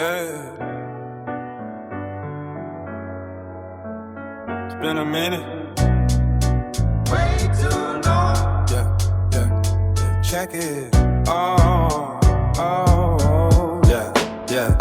Yeah. It's been a minute. Way too long. Yeah. Check it. Yeah.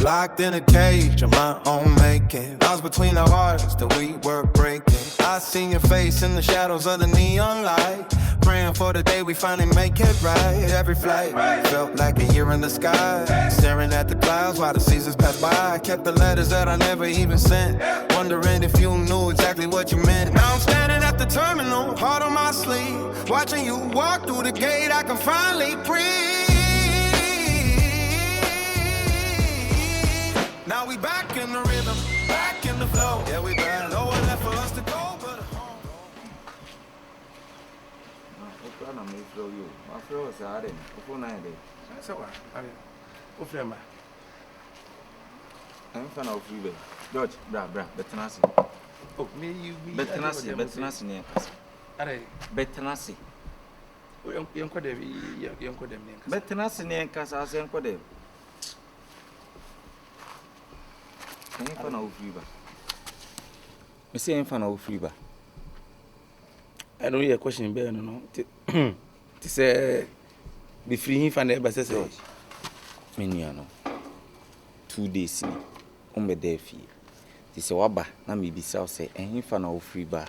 Locked in a cage of my own making. I was between the hearts that we were breaking. I seen your face in the shadows of the neon light. Praying for the day we finally make it right. Every flight felt like a year in the sky. Staring at the clouds while the seasons passed by. I kept the letters that I never even sent. Wondering if you knew exactly what you meant. Now I'm standing at the terminal, heart on my sleeve. Watching you walk through the gate, I can finally breathe. Now we back in the rhythm, back in the flow. Yeah, we back. Nowhere left for us to go but home. I may throw you. My friends are in. Before 9 days. That's all right. I mean, what's your man? I'm fan of you, George. Bra, Betanasi. Oh, me, you be Betanasi, near us. Betanasi. Young Kobby, young Kobby. Betanasi near Casa, as young Kobby. I'm fan of fever. Me say I'm fan of fever. I don't hear a question, no. To say, be free him from the basis. Meniano. 2 days. Be there fee. This is Waba, na me be south say, and him fan of free bar.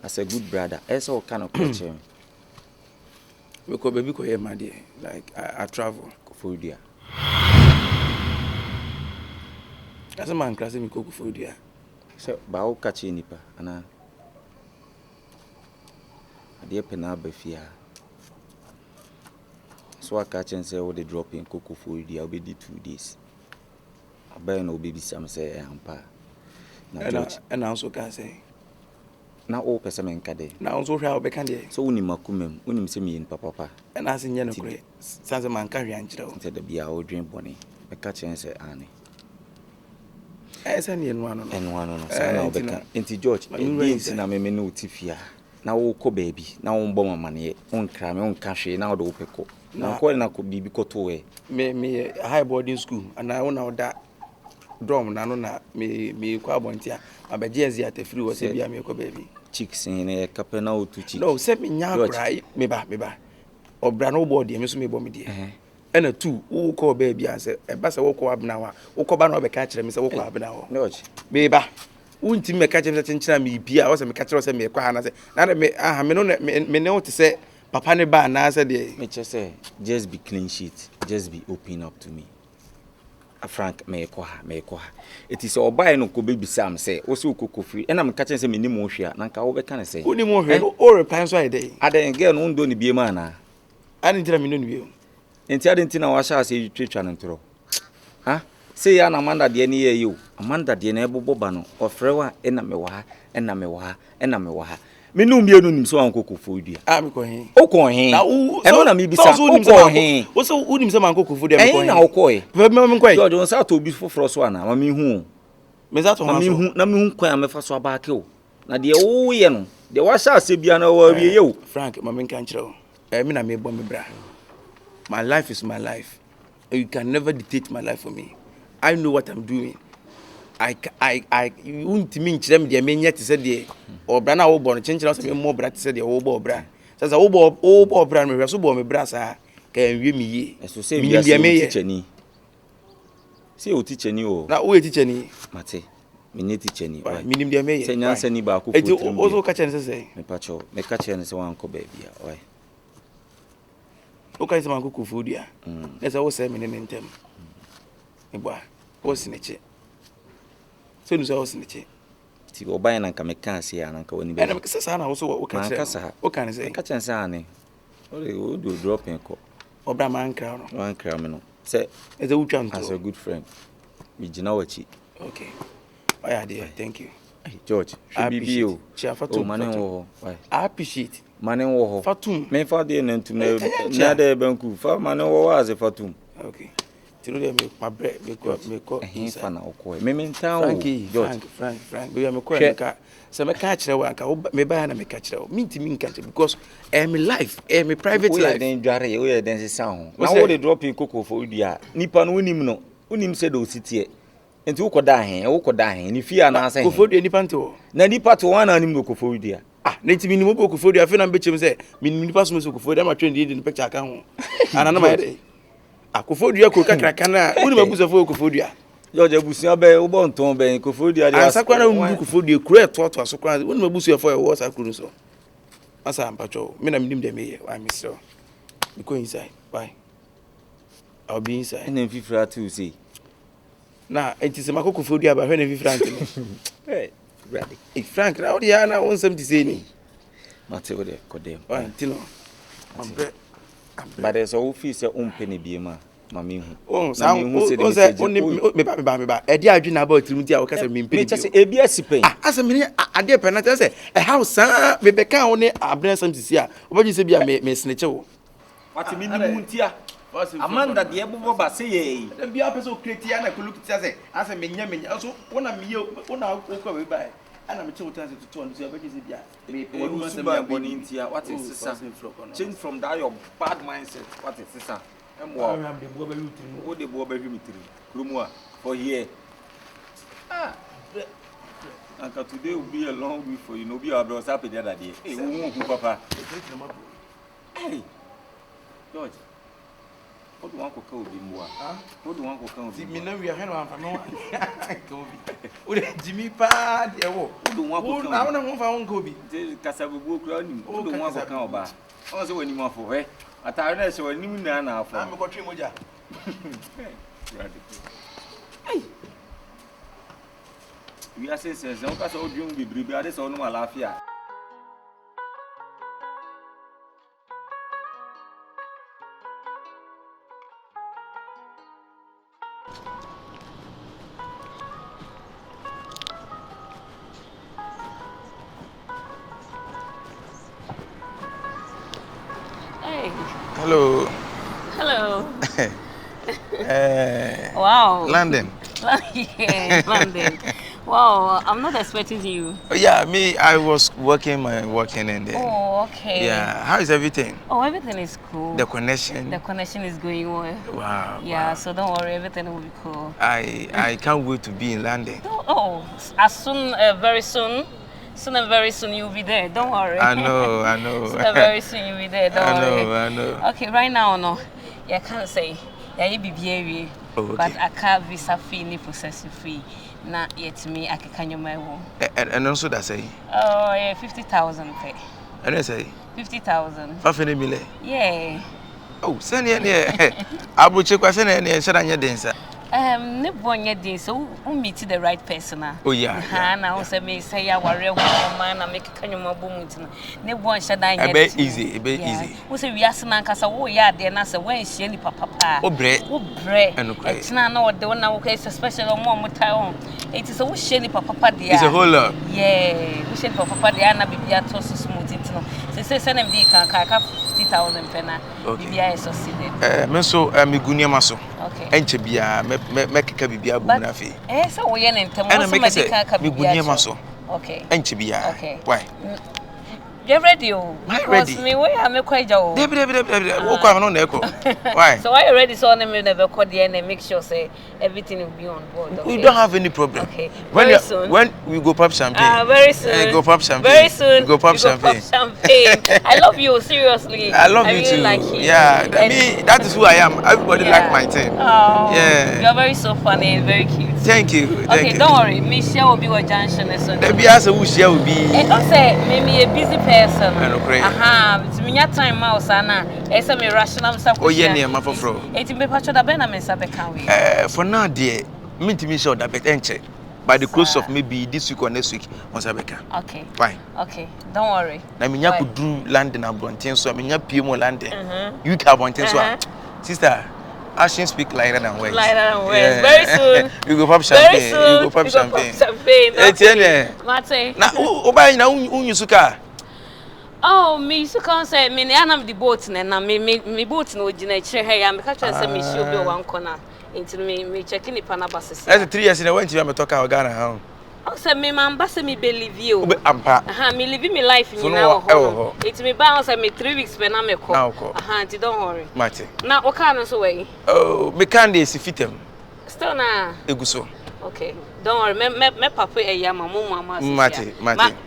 As a good brother, as all kind of question. Because baby go here, my dear. Like I travel for dear. As a man, class me go for dear. So, bao catch nipa, ana. Dear Penaba fear. So I catch and say, oh, they drop in cocoa for you, I'll be 2 days. I buy no baby, some say, and I also can say, now all person and caddy. Now also how be candy. So Unimakumem, Unim see me in papa, and as in Yano, Sansa man carry Angelo. Instead of be our dream bonny, I catch and say, Annie. As any one on into George, in ways in a menu tifia. Now, baby, now on bomber money, on cram, on cash, now the opeco. Now, calling I could be because away. Me a high boarding school, and I own out that drum, Nanona, me quabontia, a bejezy at the free was a Yamiko baby. Chicks in a capena to chick. No, set me now, right? Me ba. Or brano body, Miss me bomb, dear. And a 2 who call baby answer, a bass walk up now, who call banner catcher, Mr. Walk up now. No, baby. Wouldn't you make catching that in me? Pia was a catcher of me. I said, I may know to say, Papa ne ba na said, just say, just be clean sheet, just be open up to me. A Frank may call her. It is all by no could be Sam say, also cook free, and I'm catching some minimum share, Nanka over can I say, only more or a pants right day. I didn't get on don't be a man. I didn't tell me no view. And I didn't know I shall say you treat and throw. Huh? Say an Amanda the near you, Amanda the neighbor Bobano, or Frewa, and Namewa. Me no be no so anko kofu dia. I'm going. O ko hin. Na e na me bisa. O ko hin. Wo so unim se man kofu dia me ko hin. Na o ko hin. Me ko hin. George on sa to bi foforo so ana ma me hu. Me za to ma so. Na me hu kwan me fa so abaake o. Na de wo ye no. De wa sha ase bia na wa wie ye o. Frank, ma me kan kire o. Me na me bo me bra. My life is my life. You can never dictate my life for me. I know what I'm doing. You won't mean them the men yet said the or Brana or born change us more brat said the old bra. Says a old brand me so me brasa can we me as to say me teacher ni. See o teacher ni o. Na o teacher ni. Mate. Me ne teacher ni. Minim de me. Say nyansa ni ba ko foto. E also catch and say. Me pacho. Me catch and say wan ko baby a. Why? O kai say man ko kufu dia. Esa wo say me ne ntem. E boa. O sineche. So you say what's in the chair? See, or buying and come can't see an uncle when you and I'm also what can say. What can I say? Catch and Sani. What do you do? Drop in court. Or Brahman crown. One criminal. Say, as a wood as a good friend. We know what she. Okay. Oh, dear. Thank you. George, I be you. Chafato, money. I appreciate money. Fatum. Me for the end to know. Nade Banku. For money was a fatum. Okay. To make my bread, make up him for now. Memento, Frank, we are a car. So I catch the work. Me buy and me catch it. Me to me catch it because I'm life, I'm private life. Then Jare, we are dancing sound. Now what they drop in cocoa for Udia. Nippon win him no. Unim said o sitie. Enti wo koda hen ni fie ana asa hen. Kofodua nipa nto. Na nipa to wan anim no kofodua. Ah, na ti minimo bo kofodua fe na mbechem say minimo nipa so kofodua ma trend di picture aka ho. Ana na ma dey. Ah, kofodua ko kakraka na unim abusafo kofodua. George abusia be wo bon ton be kofodua dey. Asa kwa na undu kofodua kura to aso kwa unim abusafo e wo sa kuru so. Asa ampacho me na minim dem here. Why me so? We go inside. Why? I'll be inside. And then fifra too say. Na enti se makoko fodua ba hwe na fi Frank ni. Hey, ready. Frank na odi ya na won sam ti say ni. Mate wo de kodem. Why tino? Ambe. But there's a office penny be ma mami hu. Oh, sa me ba. E di adwi na ba otirim ti a wo kasa me mpeni. Me chese e bi asipen. Ah, asa me ade pe na te say e house me be kan wo ne abren sam ti see a. Obaji se bia me sneche wo. Wati minimum ntia. Amanda de ebobo ba say ye. Dem bia person create ya na ko look ti say asa me nya so wona me ye wona ko we ba. Ana me che wotan se tutu on so obaji se bia. Me wonu se bia boni ntia. What is sisa? Change from that your bad mindset. What is sisa? Emwo. Wo de bo ba hwi mitiri. Krumu a for here. Ah. And today will be a long week for you. No be our brother happy the other day. Hey, who papa? Hey. George. What do you want to call Bimwa? What do you want to call Bimwa? Me know we are here one for no Kobby. O de Jimmy pa de wo. What do you want to call? Na won fa won Kobby. Dey kasabubu kura ni. What do you want to call ba? O se wani mo for he. Atare na se wani mu na na afọ. Na me ko twe moja. Hey. We are saying say o ka so odun bibiri bi ade so no malafia. Hello. Hello. Wow. London. Yeah, London. Wow, I'm not expecting you. Yeah, me, I was working and then. Oh, okay. Yeah, how is everything? Oh, everything is cool. The connection. The connection is going well. Wow. Yeah, wow. so don't worry, everything will be cool. I can't wait to be in London. Oh, as soon, very soon. Soon and very soon you'll be there. Don't worry. I know. Soon and very soon you'll be there. Don't worry. I know. Okay, right now, no. Yeah, I can't say. Yeah, you be very. Okay. But I can't visa fee, ni processing fee. Not yet me. I can you my home. And also that say. Oh yeah, 50,000 pay. And I say. 50,000. 500 million. Yeah. Oh, send here. I will check what's in there. Said I dancer. Ne bonye din so meet the right person. Oh yeah. Na say me say ya worry ho man na make kanyoma bomuti no. Ne bon shada nya. A bit easy, easy. Wo say wiase na nkasa wo ya de na say wan hie ni papa. Wo bre. And etina na wo de wo na wo kai special mo tai on. It is a wo hie ni papa de. It's a whole lot. Yeah, wo hie ni papa de na bibia to so smooth no. Say na me kan ka 50,000 pena. Bibia is succeeded. Me so me gunia so. Okay. Enche bia me keka bibia bu na fe. So wo ye ne ntem wo so medical ka bibia so. Okay. Enche bia. Okay. Why? You're ready, oh. Ready. Me where am I quite jaw. Debi. Wo kwa no na eko. Why? So why you ready so me never call the and make sure say everything will be on board. Okay? We don't have any problem. Okay. When we go pop champagne. Very soon. Go pop champagne. Very soon. We go pop champagne. I love you seriously. I love you really too. Like you. Yeah, that is who I am. Everybody like my thing. Oh. Yeah. You're very so funny and very cute. Thank you. Okay, don't worry. Me share will be your junction as soon. Debi asa who share will be. And don't say me a busy person. Okay. It's me time mouse ana. Esa me rational stuff. Oh yeah, near mafofro. Eti me patcho da be na me sabe kan we. For now dear, me to me sure that bet enche. By the close of maybe this week or next week, once I can. Okay. Fine. Okay. Don't worry. Na me nya could do London abonten so me nya PM London. You can abonten so. Sister, actions speak lighter than words. Lighter than words. Yeah. Very soon. You go pop champagne. Very soon. You go pop champagne. Etienne. Mate. Na o buy na unyusuka. Oh, me so can say me na am the boat na me boat no gina kire he ya me ka try say me show be one corner into me checking the panabas. That's 3 years in I went to me talk about Ghana how. Oh say me man ba say me believe you. Ampa. Me living my life in now. It me ba say me 3 weeks pe na me call. Don't worry. Mate. Na o can so way. Oh, me can dey sifitem. Still na. Eguso. Okay. Don't worry. Me papa e ya mama. Mate.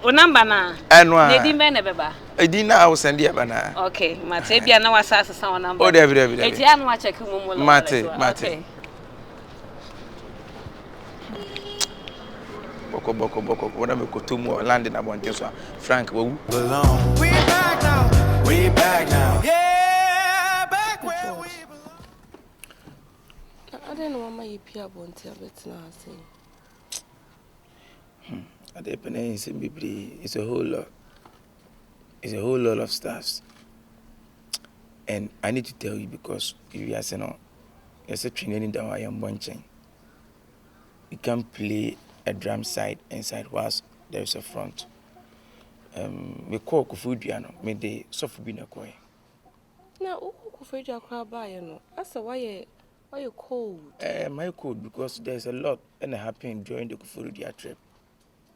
O number na. Enwa. Ne di me ne beba. Edina I will send you bana. Okay. Mate bia na wasa asesa o number. Oh, David. Eti anu wa check mu lo. Mate. Okay. Boko. When I'm go to more landing about this one. Frank, we back now. We back now. Yeah, back where we belong. I don't know what my EP about it now. At the Penance it's a whole lot. It's a whole lot of stuff. And I need to tell you because if you are saying, there's a training down I am bunching. You can't play a drum side inside whilst there is a front. We call Kufudiano, may they suffer being a coy. Now, Kufudia crab by you know. I said, why you cold? My cold because there's a lot and happened during the Kufudia trip.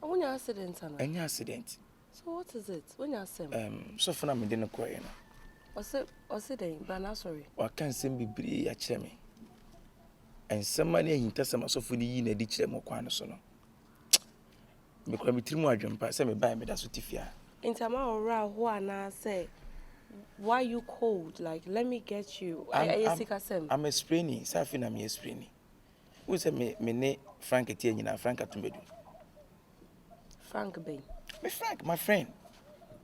When you accident, Anna? Any accident. So what is it? When you say? So for me didn't cry. Was it but sorry. Or can't send me be a chemi. And somebody in Tessama so for the in a ditch them or quanosono. Because me 3 more jump send me by me that's what if ya. In Tama or who I say, why you cold? Like, let me get you. I'm a sprainy, Safin, I'm a sprainy. Who said me ne Frank Etienne, Frank Atumedu? Frank Bay. Me Frank, my friend.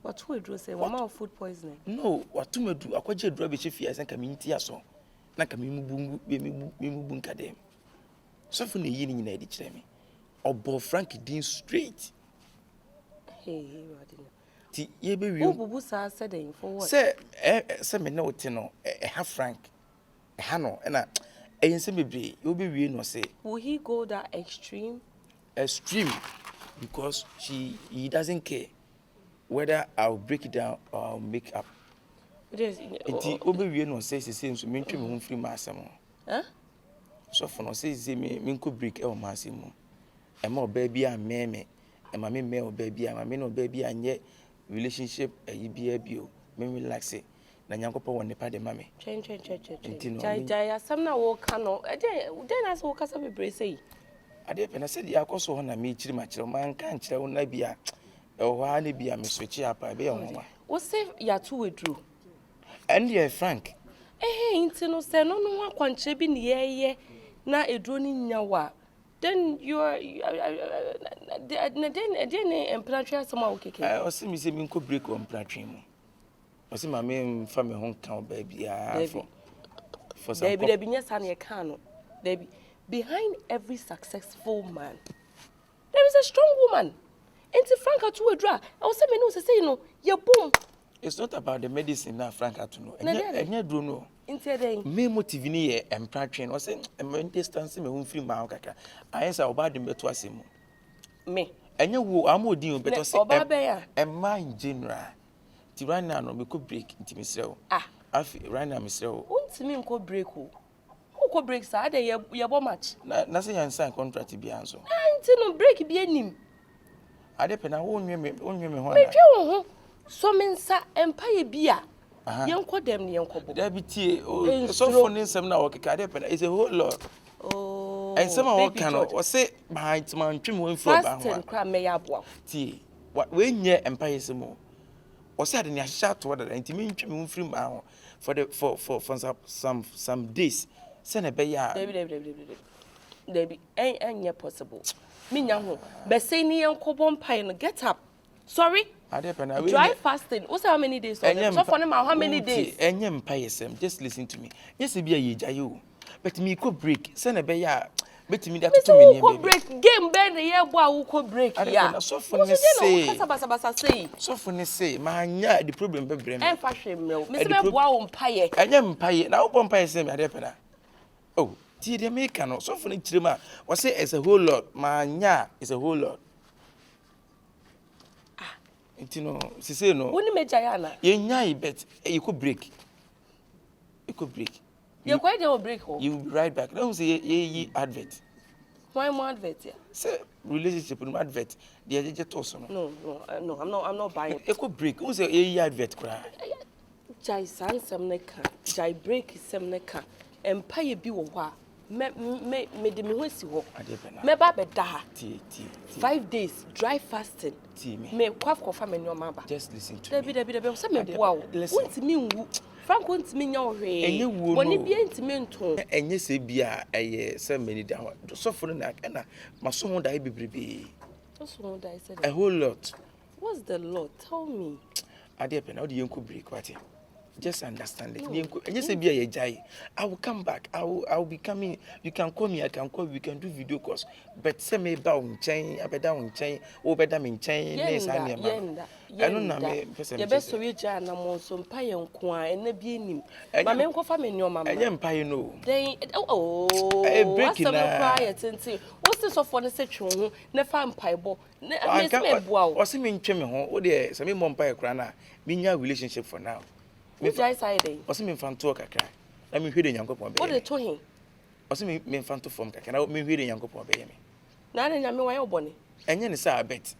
What would you say? One more food poisoning? No, what to me do? I quite drop a chief as a community as so. Like a mimu dem. So for the yin in a ditch me. Or Bo Frank Dean straight. Hey, I didn't. Ti ye be you. Who said for what? Say, me no tino, half Frank. A hano, and I say me you'll be real no say. Will he go that extreme? Extreme. Because he doesn't care whether I'll break it down or I'll make up. Yes. It will no says the same to me home free massimo. Huh? So for no says me could break el massimo. And more baby and meme, and my male baby and my no baby and yet relationship a bio. Maybe like say, Nanyanko one the party mammy. Change. Jaya, some now walk cano. Then I saw Casabi Brace. I did, and I said, "Ya also want to meet you, my man can't tell Nabia or why be a switch up by Beon." What say ya two withdrew? And yeah, Frank. No, say no one can chip in ye, na a drone in yawa. Then you are then and Patricia somehow kicking. I was seeing me could break on Patricia. I see my main family home count, baby. For some baby, yes, and a cano, baby. Behind every successful man, there is a strong woman. And Frank to a draw. I was saying, no, say, no, you're boom. It's not about the medicine now, Frank to know. And you don't know. Instead, me motivini and Patricia was saying, and when distance me home free my kaka. I answer about the metwasimo. Me. And you are more deal better say, and my in general. Tirana no me could break into Mr. I feel right now, Mr. Won't me could break who? Who break side your match? Nothing and sign contract to be answered. No break be him. I depend on me. So means empire beer. Young call them young couple. There be tea. So funny some now. It's a whole lot. Oh, and some of cannot or say behind my trim went for and cram may have tea. What when ye empire some more? Or said in a shot to other and to me trim free my for some days. Send a bear. Debbie, ain't possible. Me young, Bessani and Cobon Pine, get up. Sorry? I drive fasting. What's how many days? So for them, how many days? And yam pious, just listen to me. Yes, it be a jayu. But me could break. Send a bear. Bet me that to break. Game bend the year who could break. Yeah, so for say. So for say, man, yeah, the problem be brain. And fashion milk. Mr. Wow, pie. I am pie. Now, Pompey send me a depena. Oh, tea the make no so funny trima. Was say it's a whole lot. Man, yeah, it's a whole lot. Ah, you know, she say no. When you met Diana, you bet you could break. You could break. You're quite a break home. You will be right back. Don't say ye advert. Why more advert? Yeah. Say relationship with advert. The other just also. No, I'm not buying. You could break. Who say ye advert cry? Jai san some neka. Jai break is some neka. Empire be wa. me de me ho si ho. Me ba be da. 5 days dry fasting. Me kofa me nyoma ba. Just listen to me. Debi say me boa wo. Wontimi nwu. Frank wontimi nya wo hwe. Enye wuo no. Boni bia ntimi nto. Enye se bia eye se mani da ho. So for na maso ho da bebrebe. So ho da say. A whole lot. What's the lot? Tell me. Adepe na odi yenko break what? Just understand it. And just say be a jai. I will come back. I will be coming. You can call me. I can call you. We can do video calls. But say me bow chain. I be down chain. Over them in chain. Yes, I am. I don't know me. The best of which I am also pay on coin and the being. My men go for me your mamma. I am pay no. They breaking prior to what's this of one section? Never pie ball. What's it mean? Chimney home. Oh, dear. Some mom pie crana. Being your relationship for now. Me jai side. Osi me fanto kakra. Na me hwede Nyankopon be. What dey to him? Osi me fanto form kakra. Na me hwede Nyankopon be me. Na na nyame wan obone. Enye ne sa bet.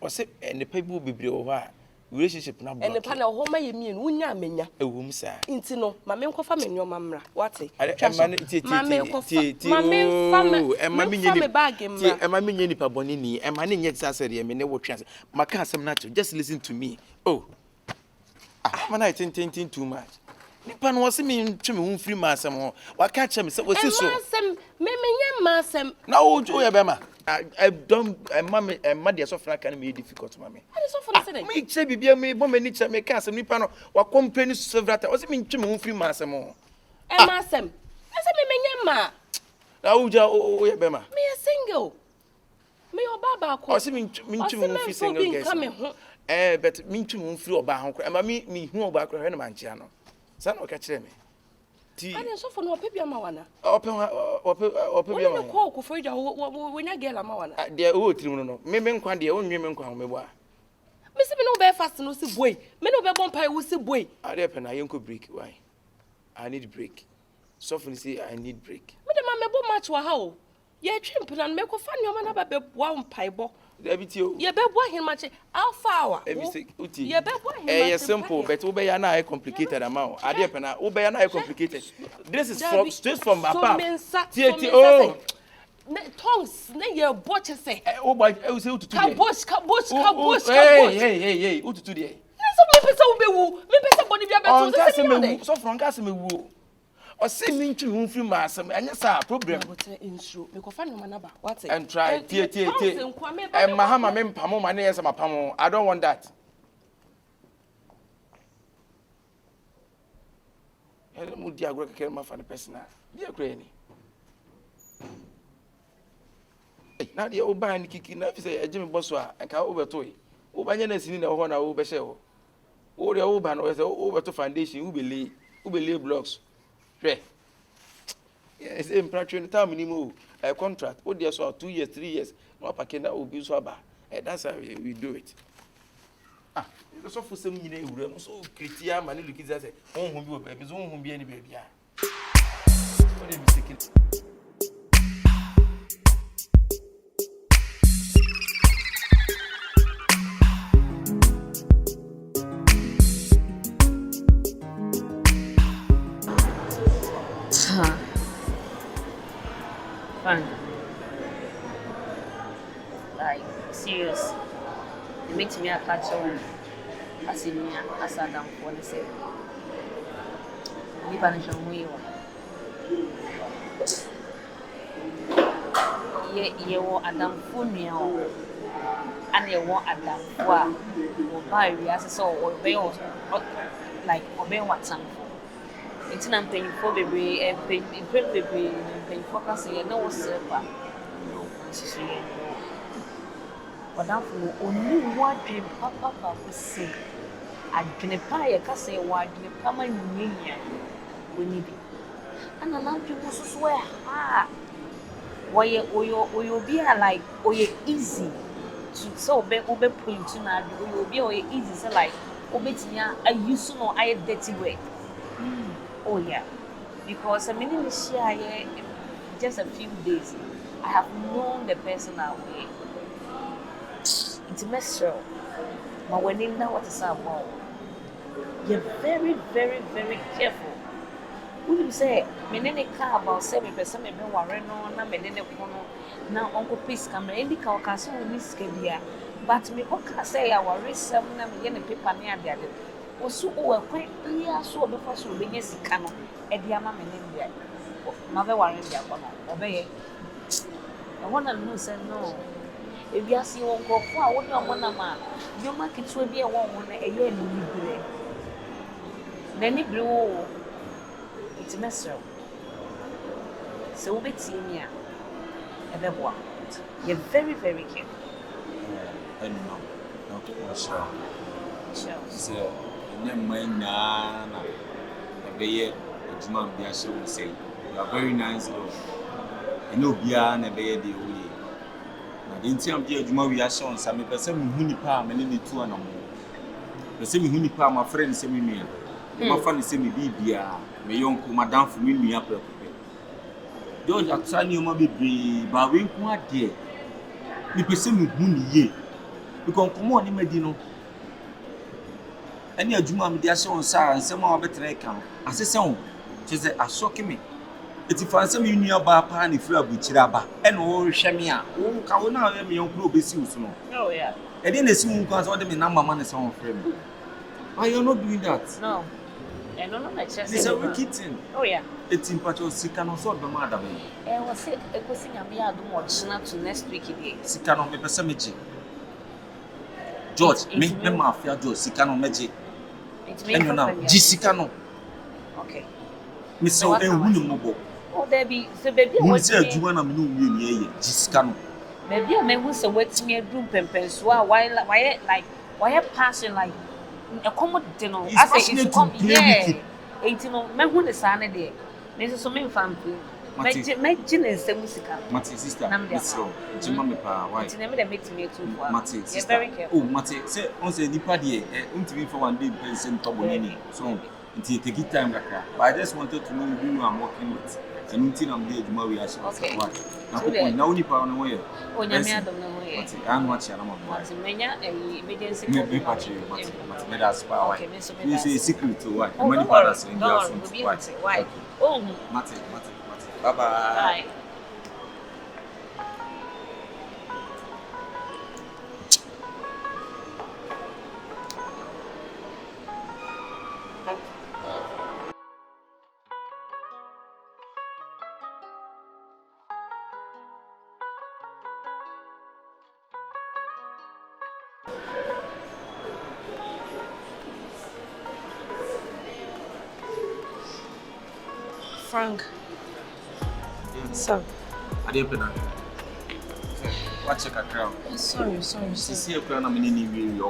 Osi ene pabu bebre wo ha. Relationship na block. Ene pa na ho ma ye mi nu nya amenya. Ewum sa. Nti no, ma me nkofa me nyoma mra. What? Ma me nye nipa boni ni. E ma ne nye sa sere me ne wo twa. Maka asem na to. Just listen to me. Oh. Man, I think too much. Nipan was me to me free massam. What catch him? So, what's this? Massam. Now, Joy Bema. I don't, and mammy, and Madia Sofra can be difficult, mammy. I just often say, make Chevy be a me, woman, nature, make us a Nipano, what company serve that was me to me free massam. And massam. As a me, now, Joe Bema. Me a single. Me or Baba, cause me to me single coming. But me to free or bound, and me who about Manchiano. Son or catch me. I didn't suffer no paper, Mawana. Open your call for you when I get a Mawana. Dear old tribunal, men can the own women come me. Mr. No bear fast no see boy. Men over bumpire will see boy. I reckon I could break. Why? I need break. Softly say I need break. Madam, I'm a much how. Ye trimp and make a fun your man about one pipe. You be him much alpha hour. You be simple, but obey an eye complicated amount. I depend on obey an eye complicated. This is from straight from my oh, tongues, your butcher say. Oh, by I was able to bush, hey, who to today? So from Casimir. Or say me to whom free mass and yes, our problem. What and try and Mahama mem pamo my nails and my pamo. I don't want that. I don't want to care my funny person. Dear Granny. Now the old band kicking up say a Jimmy Boswa and can over toy. Obanyanas in the honor over shell. All the old band was over to foundation who believe blocks. Yes, in Patricia, time minimum a contract. Oh, dear, so 2 years, 3 years. No, Pakena will be so bad. That's how we do it. Ah, it's so for some years, so Christian, my little kids, I say, oh, whom you babies, won't be any baby. What are you thinking? Fine. Like, serious. It makes me a catch on. As in me, as I don't want to say. Me punish on me. Ye want Adam Funio, and you want Adam Wa, or buy as so, or be like obey what's something. It's not paying for baby and paying for us. You know what's up. But now for only what dream Papa say. I can apply a cassay why you come and we need it. And allow you to swear. Ah, why you be like, or you easy to so be over point to now, you will be easy, so like, obey me. I used to know I dirty way. Oh yeah, because I mean, just a few days, I have known the person away. It's a mess up. But when you know what is about, you're very, very, very careful. Wouldn't say, Menene car about 7% maybe Warreno, na Menene Kono, now Uncle Peace come any car castle with Miss Kebia. But me, okay, say our race, some name in paper near the other. Was so quite clear, so before so being a cano, a diamond in India. Mother Warren, obey. I want to know, say no. If you see one go for, I wouldn't want a man. Your markets will be a woman a year in the then it blew. It's a mess. So we see me. You're very, very careful. And no, not sure. Sure. So, my nana, a bear, a man, be a show say, you are very nice, and no beyond a bear the way. In terms of the Juma, we are shown some person who palm and any 2 and more. The same who palm, my friend, semi meal. My friend is semi beer, my young madame for me up. George, I'm trying you, be, but we can't dear. We pursue me ye. We can come on in Medino. Any of Juma, they are shown, sir, and some of better account. As a song, she said, I shock me. It's if I some union bar pan if you are Buchiraba and all Shamia. Oh, Kawana, let me on club is you. Oh, yeah. I didn't assume because all the number man is on frame. Why you're not doing that? No. I don't know my chest. It's a wicked thing. Oh, yeah. It's in Patricia, Sicano, so the mother. I was sick, I was singing a mere to next week. Sicano, me persamaji. George, make me mafia, George, Sicano magic. It's me now, Gisicano. Okay. Miss O. Mobile. Oh, there be the baby. What's it? You want to know Gisicano? Maybe I may wish a wet me a room pempers while why passing like a common dinner. I say it's come here. 18 men who is Sunday there. Mrs. Somin family. Make gin and some musical. Matty, sister, Miss O. Jimmy, why? It's never makes me too far. Matty, very careful. Oh, Matty, say, on the Nipadi, and for 1 day, Benson, Tobonini. So, until take it time, but I just wanted to know who I'm working with. And until I'm there, tomorrow we are okay. Now, only power away. Oh, Yamia don't know. I'm watching. I'm watching. Mania, a emergency. Maybe Patricia, let us power. You say secret to what? Oh, Many fathers in your why? Oh, Matty. Bye bye. Frank. Sir. I didn't pay. Watch a crowd. Sorry. See a crown, I'm in any way.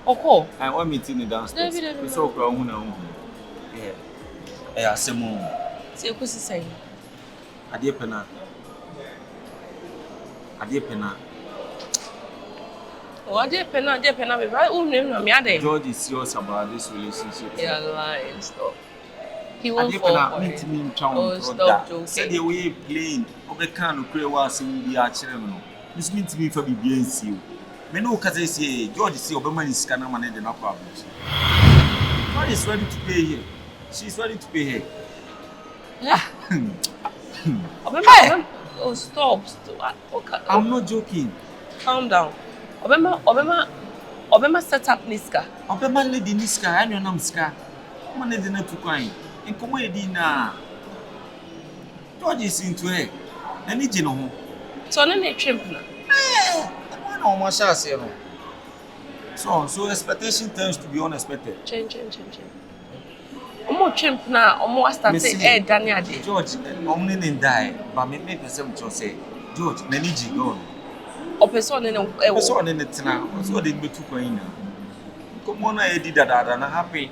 Okay. I want me to downstairs. We saw crown. Yeah, Simon. See, what's he saying? I didn't pay. Oh, I did pen, right? Oh, no, George is serious about this relationship. Yeah, lying. Stop. He I won't didn't fall for meet it. me in town. Oh, stop joking. Said the way playing. Okay, can't create was in the archery. This means me for BNC. Me know because say George see Obama is scanner man and no problem. God is ready to pay here. She's ready to pay here. Oh, stop. Okay. I'm not joking. Calm down. Obama set up Niska. Obama lady Niska, I know Namska. Man, they didn't to crying. In comedy now. George is into her. I need you know. So, then they trimp now. Almost as you know. So expectation tends to be unexpected. Change. Omo chimp na omo start Daniel dey. George, omni nin die, but me make person to say, George, na ni ji go. O person na person na tina, so dey me tu kwan na. Come on na edi dada na happy.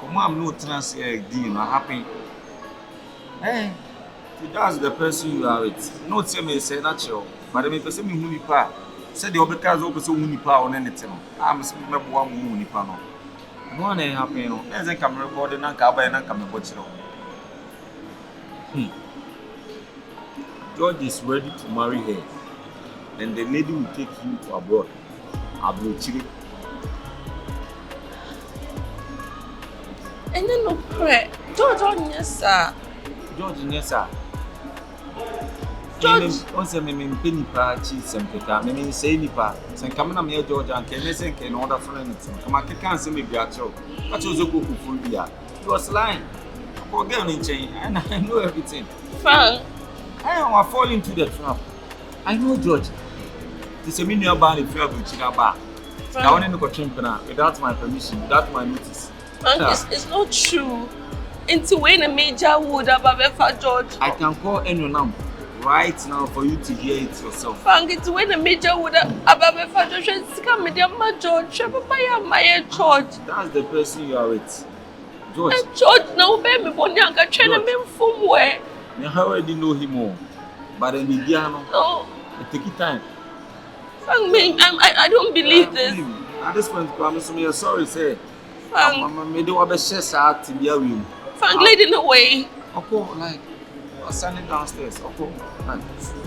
Come am no tina say di na happy. That's the person you are with. No tell me say natural, but me person me hu nipa. Say the obeka zo person hu nipa on anything. Am say me bo am hu nipa no. No one happen, no. There's a camera recording and Kobby and camera watching. George is ready to marry her, and the lady will take him to abroad. And then no pray. George on yes, sir. George, yes, sir. George, once I mean penny patchy, some peta, meaning say nipa, and coming up here, George, and can order for anything. Come on, can't see me be at all. That's also good for you. He was lying. For girl in chain, and I know everything. Frank, I am falling into the trap. I know George. This is a mini bar if you have a chicken bar. I want to go chimpana without my permission, without my notice. Frank, it's not true. Into when a major would have ever George. I can call any number right now for you to hear it yourself. Frank, it's when a major would have ever George. It's come with my George. My George. That's the person you are with. George. George, now baby, Bonyanga, trying to make from where? I already know him more. But in the piano, no. It take it time. Frank, I don't believe this. At this point, promise me, sorry, say. Frank, me do a best share to be a win. Frank, leading away. Okay, like, I'm standing downstairs. Okay,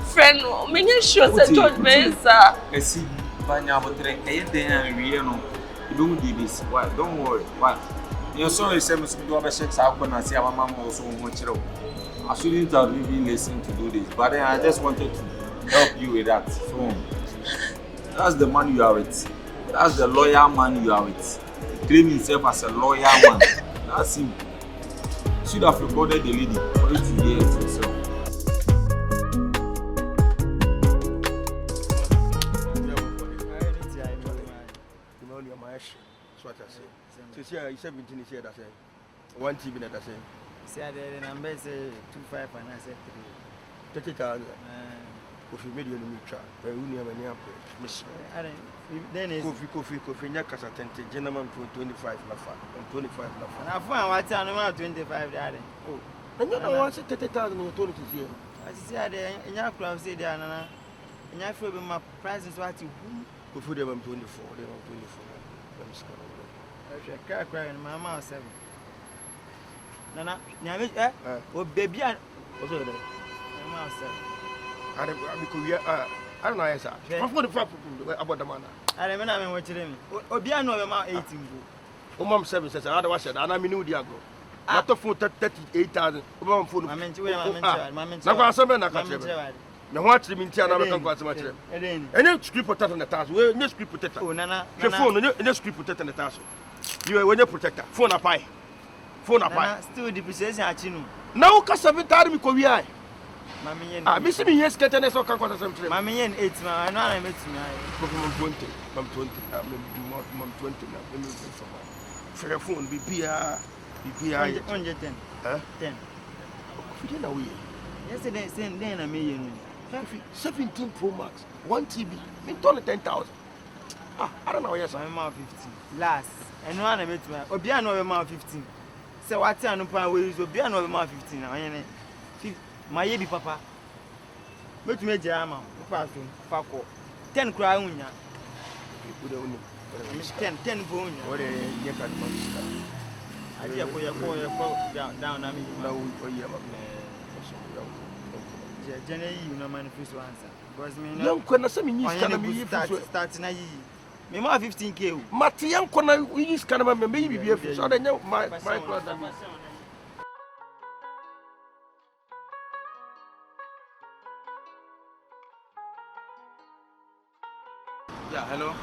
friend, me sure that George Benson. I see, Banya, but you don't do this. Why? Don't worry. Why? You're sorry, say, me do a best share out when I see our mom also much. I shouldn't have really listened to do this, but then I just wanted to help you with that. So, that's the man you are with. That's the lawyer man you are with. He claims himself as a lawyer man. That's him. Should have recorded the lady for you to hear it yourself. One TV that I say. See, the number is 25 and I said 3. 30,000. If you made your try, we only have any miss. Then it's coffee, Nakasa 10, gentleman for 25 lafa, and 25 lafa. And I found what time 25 daddy. Oh, and you know, I said 30,000 you told it here. I said, in your crowd, say, Diana, and I feel my price is what you before they were 24, they were 24. I crying, my mouth 7. Nana, oh, baby, I was over there. My mouth 7. I don't know, sir. I'm for the fact about the man. I remember watching him. Obiano, about 18. Oh, Mom 7 says, I was said, and I mean, Diago. Not a foot 38,000. Oh, for my mentor, my seven. Now, what's the meantime? I'm not going to watch them. And then script protect on the task. We're no script protector. Oh, Nana, your phone, no script protect on the task. You are when you protector. Phone a pie. Phone a pie. Still depreciation at you. Now, Cassavet Tarmy Korea. Ah, Miss me, yes, get an SO conquer some trip. Mammy, 8 man, I know I met me. From 20, from 20, I'm 20 now. For your phone, be PR, 10. 10. Yesterday, same day, a million. 17 Pro Max, 1 TV, me 10,000. Ah, I don't know, yes, I'm 15. Last, and one I met me, or be another 15. So what's an umpire will be another 15 now. My baby papa. But me jama, papa, 10 crown. 10 bone. What a year I did for your down. I mean, Jenny, you know, manifesto answer. Because me no corner some years can be starting a year. Me more 15K. Matiam corner, we use Canada, maybe be a fish. I don't know my brother. Yeah, hello.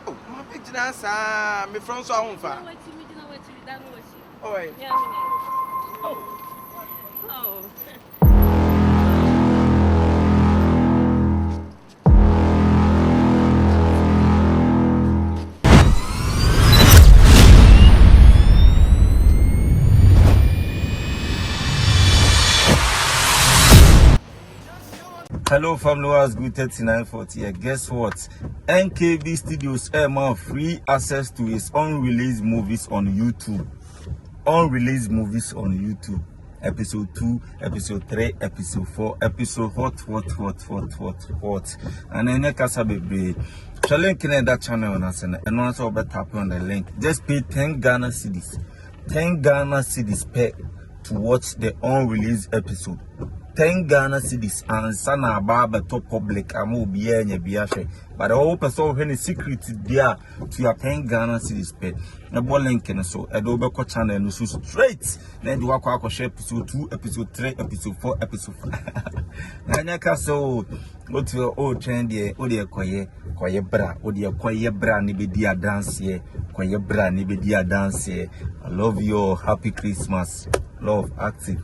Oh, my big answer, me from so home far. Oh, yeah. Oh. Hello followers, good 3940 here. Guess what? NKB Studios have free access to his unreleased movies on YouTube. Unreleased movies on YouTube. Episode 2, episode 3, episode 4, episode what. And then Kasabe. So link in that channel and also tap on the link. Just pay 10 Ghana cedis. 10 Ghana cedis per to watch the unreleased episode. 10 Ghana cedis and sana baba top public amu biya nya biya but all person when secret there to your 10 Ghana cedis pay na bo link no so e do be ko channel no so straight na do akwa share episode 2 episode 3 episode 4 episode 5 na nya ka so what your old trend there o de koye bra o de koye bra ni be dia dance here koye bra ni be dia dance here. I love you all. Happy Christmas. Love active.